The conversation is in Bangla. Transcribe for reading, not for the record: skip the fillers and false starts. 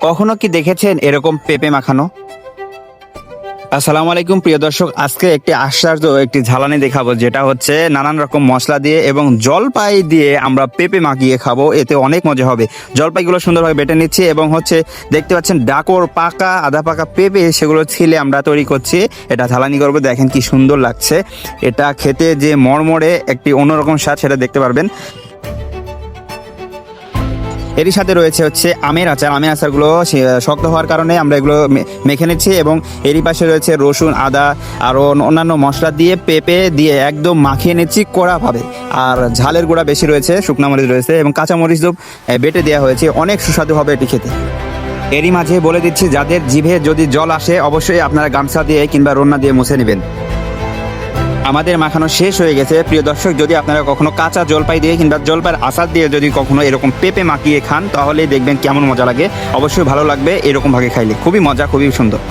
কখনো কি দেখেছেন এরকম পেঁপে মাখানো? আসসালামু আলাইকুম প্রিয় দর্শক, আজকে একটি আশ্চর্য একটি ঝালানি দেখাবো, যেটা হচ্ছে নানান রকম মশলা দিয়ে এবং জলপাই দিয়ে আমরা পেঁপে মাখিয়ে খাবো। এতে অনেক মজা হবে। জলপাইগুলো সুন্দরভাবে বেটে নিচ্ছি এবং হচ্ছে দেখতে পাচ্ছেন ডাকর পাকা আধা পাকা পেঁপে, সেগুলো ছিলে আমরা তৈরি করছি। এটা ঝালানি করবো, দেখেন কি সুন্দর লাগছে। এটা খেতে যে মড়মড়ে একটি অন্যরকম স্বাদ, সেটা দেখতে পারবেন। এরই সাথে রয়েছে হচ্ছে আমের আচার। আমের আচারগুলো শক্ত হওয়ার কারণে আমরা এগুলো মেখে নিচ্ছি এবং এরই পাশে রয়েছে রসুন, আদা আরও অন্যান্য মশলা দিয়ে পেঁপে দিয়ে একদম মাখিয়ে নিচ্ছি কড়াভাবে। আর ঝালের গুঁড়া বেশি রয়েছে, শুকনা মরিচ রয়েছে এবং কাঁচা মরিচ বেটে দেওয়া হয়েছে। অনেক সুস্বাদু হবে এটি খেতে। এরই মাঝে বলে দিচ্ছি, যাদের জিভে যদি জল আসে অবশ্যই আপনারা গামছা দিয়ে কিংবা রন্না দিয়ে মুছে নেবেন। আমাদের মাখানো শেষ হয়ে গেছে। প্রিয় দর্শক, যদি আপনারা কখনো কাঁচা জলপাই দিয়ে কিংবা জলপাইয়ের আচার দিয়ে যদি কখনো এরকম পেঁপে মাখিয়ে খান, তাহলে দেখবেন কেমন মজা লাগে। অবশ্যই ভালো লাগবে এরকমভাবে খাইলে, খুবই মজা, খুবই সুন্দর।